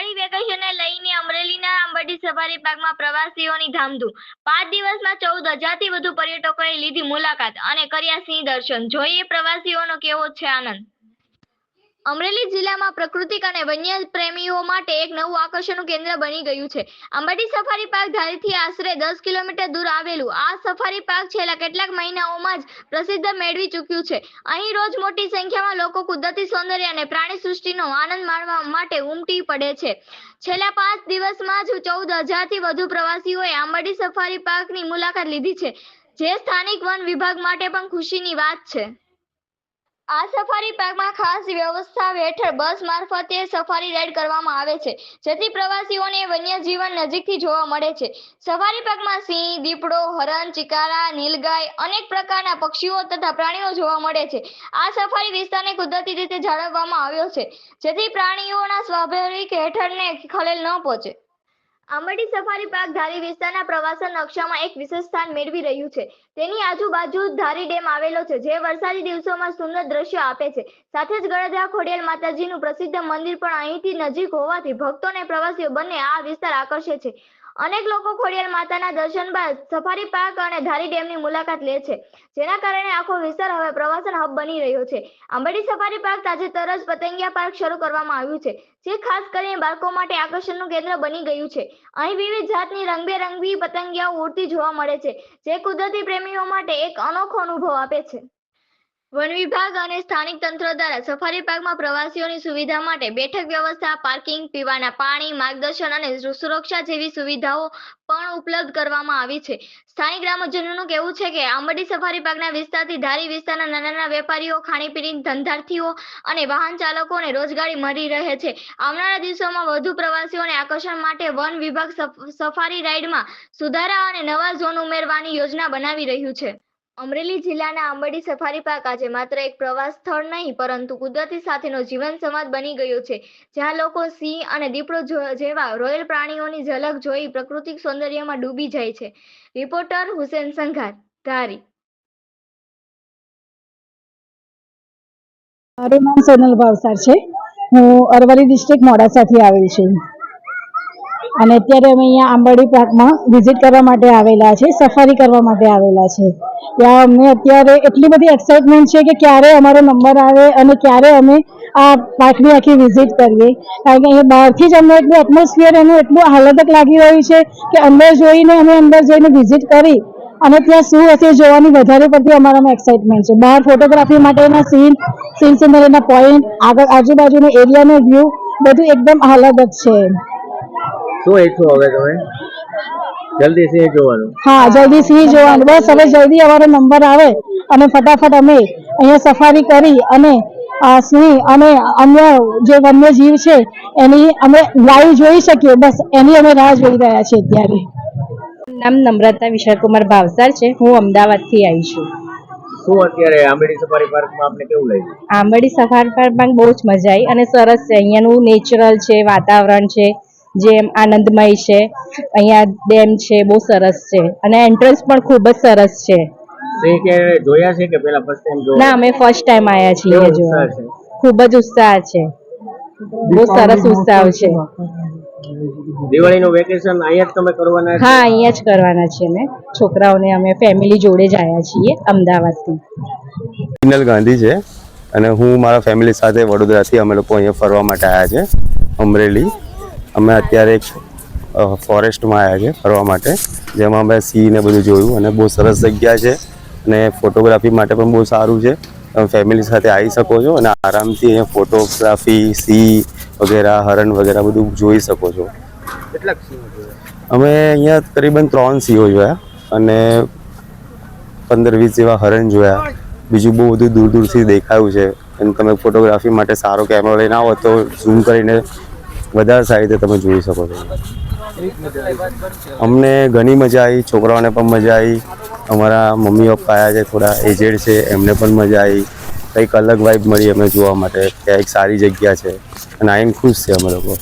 દિવાળી વેકેશનને લઈને અમરેલીના આંબરડી સફારી પાર્કમાં પ્રવાસીઓની ધામધૂમ। 5 દિવસમાં 14,000થી વધુ પર્યટકોએ લીધી મુલાકાત અને કર્યા સિંહ દર્શન। જોઈએ પ્રવાસીઓનો કેવો છે આનંદ। અમરેલી જિલ્લામાં પ્રાકૃતિક અને વન્ય પ્રેમીઓ માટે એક નવું આકર્ષણનું કેન્દ્ર બની ગયું છે। આંબરડી સફારી પાર્ક ધારીથી આશરે 10 કિલોમીટર દૂર આવેલું આ સફારી પાર્ક છેલ્લા કેટલાક મહિનાઓમાં જ પ્રસિદ્ધિ મેળવી ચૂક્યું છે। અહીં રોજ મોટી સંખ્યામાં લોકો કુદરતી સૌંદર્ય અને પ્રાણી સૃષ્ટિનો આનંદ માણવા માટે ઉમટી પડે છે। છેલ્લા 5 દિવસમાં જ 14,000થી વધુ પ્રવાસીઓએ આંબરડી સફારી પાર્કની મુલાકાત લીધી છે, જે સ્થાનિક વન વિભાગ માટે પણ ખુશીની વાત છે। આ સફારી પાર્કમાં ખાસ વ્યવસ્થા હેઠળ બસ મારફતે સફારી રાઇડ કરવામાં આવે છે, જેથી પ્રવાસીઓને વન્યજીવન નજીકથી જોવા મળે છે। સફારી પાર્કમાં સિંહ, દીપડો, હરણ, ચિકારા, નીલગાય, અનેક પ્રકારના પક્ષીઓ તથા પ્રાણીઓ જોવા મળે છે। આ સફારી વિસ્તારને કુદરતી રીતે જાળવવામાં આવ્યો છે, જેથી પ્રાણીઓના સ્વાભાવિક હેઠળને ખલેલ ન પહોંચે। આંબરડી સફારી પાર્ક ધારી વિસ્તારના પ્રવાસન નકશામાં એક વિશેષ સ્થાન મેળવી રહ્યું છે। તેની આજુબાજુ ધારી ડેમ આવેલો છે, જે વરસાદી દિવસોમાં સુંદર દ્રશ્યો આપે છે। સાથે જ ગળધરા ખોડિયાર માતાજીનું પ્રસિદ્ધ મંદિર પણ અહીંથી નજીક હોવાથી ભક્તો અને પ્રવાસીઓ બંને આ વિસ્તાર આકર્ષે છે। અનેક લોકો ખોડિયાર માતાના દર્શન બાદ સફારી પાર્ક અને ધારી ડેમની મુલાકાત લે છે, જેના કારણે આખો વિસ્તાર હવે પ્રવાસન હબ બની રહ્યો છે। આંબરડી સફારી પાર્ક તાજેતર જ પતંગિયા પાર્ક શરૂ કરવામાં આવ્યું છે, જે ખાસ કરીને બાળકો માટે આકર્ષણનું કેન્દ્ર બની ગયું છે। અહીં વિવિધ જાતની રંગબેરંગી પતંગિયાઓ ઉડતી જોવા મળે છે, જે કુદરતી પ્રેમીઓ માટે એક અનોખો અનુભવ આપે છે। વન વિભાગ અને સ્થાનિક તંત્ર દ્વારા સફારી પાર્કમાં પ્રવાસીઓની સુવિધા માટે બેઠક વ્યવસ્થા, પાર્કિંગ, પીવાના પાણી, માર્ગદર્શન અને સુરક્ષા જેવી સુવિધાઓ પણ ઉપલબ્ધ કરવામાં આવી છે। સ્થાનિક ગ્રામજનોનું કહેવું છે કે આંબરડી સફારી પાર્કના વિસ્તારથી ધારી વિસ્તારના નાના વેપારીઓ, ખાણીપીણી ધંધાર્થીઓ અને વાહન ચાલકોને રોજગારી મળી રહે છે। આવનારા દિવસોમાં વધુ પ્રવાસીઓને આકર્ષણ માટે વન વિભાગ સફારી રાઇડમાં સુધારા અને નવા ઝોન ઉમેરવાની યોજના બનાવી રહ્યું છે। અમરેલી જિલ્લાના આંબરડી સફારી પાર્ક આજે માત્ર એક પ્રવાસ સ્થળ નહીં, પરંતુ કુદરતી સાથેનો જીવંત સંવાદ બની ગયો છે, જ્યાં લોકો સિંહ અને દીપડો જેવા રોયલ પ્રાણીઓની ઝલક જોઈ પ્રાકૃતિક સૌંદર્યમાં ડૂબી જાય છે। રિપોર્ટર હુસેન સંઘાર, ધારી। મારું નામ સોનલ ભાવસાર છે। હું અરવલ્લી ડિસ્ટ્રિક્ટ મોડાસાથી આવેલ છું અને અત્યારે અમે અહીંયા આંબરડી પાર્કમાં વિઝિટ કરવા માટે આવેલા છે, સફારી કરવા માટે આવેલા છે। ત્યાં અમને અત્યારે એટલી બધી એક્સાઇટમેન્ટ છે કે ક્યારે અમારો નંબર આવે અને ક્યારે અમે આ પાર્કની આખી વિઝિટ કરીએ, કારણ કે અહીંયા બહારથી જ અમને એટલું એટમોસ્ફિયર એનું એટલું આહલાદક લાગી રહ્યું છે કે અંદર જોઈને અમે અંદર જઈને વિઝિટ કરી અને ત્યાં શું હશે જોવાની વધારે પડતી અમારામાં એક્સાઇટમેન્ટ છે। બહાર ફોટોગ્રાફી માટેના સીન સિનરીના પોઈન્ટ, આગળ આજુબાજુનો એરિયાનો વ્યૂ બધું એકદમ આહલાદક છે। શું ઈચ્છો હવે તમે? જલ્દી સિંહ જોવાનું? હા, જલ્દી સિંહ જોવાનું। બસ હવે જલ્દી અમારો નંબર આવે અને ફટાફટ અમે અહીંયા સફારી કરી અને સિંહ અને અન્ય જે વન્ય જીવ છે એની અમે લાઈવ જોઈ શકીએ, બસ એની અમે રાહ જોઈ રહ્યા છીએ અત્યારે। નામ નમ્રતા વિશાલકુમાર ભાવસાર છે। હું અમદાવાદથી આવી છું। શું અત્યારે આંબરડી સફારી પાર્કમાં આપને કેવું લાગ્યું? આંબરડી સફારી પાર્કમાં બહુ જ મજા આવી અને સરસ છે। અહીંયાનું નેચરલ છે, વાતાવરણ છે જેમ આનંદમય છે। અહીંયા ડેમ છે, બહુ સરસ છે અને એન્ટ્રન્સ પણ ખૂબ જ સરસ છે। સિંહ કે જોયા છે કે પહેલા ફર્સ્ટ ટાઈમ જોયા? ના, અમે ફર્સ્ટ ટાઈમ આવ્યા છીએ જોવા। ખૂબ જ ઉત્સાહ છે, બહુ સરસ ઉત્સાહ છે। દિવાળીનું વેકેશન અહીંયા જ તમે કરવાના છો? હા, અહીંયા જ કરવાના છે। અમે છોકરાઓને અમે ફેમિલી જોડે જ આવ્યા છીએ અમદાવાદથી। વિનલ ગાંધી છે અને હું મારા ફેમિલી સાથે વડોદરાથી અમે લોકો અહીંયા ફરવા માટે આવ્યા છે અમરેલી। અમે અત્યારે એક ફોરેસ્ટમાં આવ્યા છે ફરવા માટે, જેમાં અમે સિંહ ને બધું જોયું અને બહુ સરસ જગ્યા છે અને ફોટોગ્રાફી માટે પણ બહુ સારું છે। તમે ફેમિલી સાથે આવી શકો છો અને આરામથી અહીંયા ફોટોગ્રાફી, સિંહ વગેરે, હરણ વગેરે બધું જોઈ શકો છો। કેટલાક સિંહ જોયા? અમે અહીંયા તકરીબન 3 સિંહો જોયા અને 15-20 જેવા હરણ જોયા। બીજું બહુ બધું દૂર દૂરથી દેખાયું છે અને તમે ફોટોગ્રાફી માટે સારો કેમેરો લઈને આવો તો ઝૂમ કરીને વધારે સારી રીતે તમે જોઈ શકો છો। અમને ઘણી મજા આવી, છોકરાઓને પણ મજા આવી। અમારા મમ્મી પપ્પા આવ્યા છે, થોડા એજેડ છે, એમને પણ મજા આવી। કંઈક અલગ વાઇબ મળી અમને જોવા માટે કે એક સારી જગ્યા છે અને આઈને ખુશ છે અમે લોકો।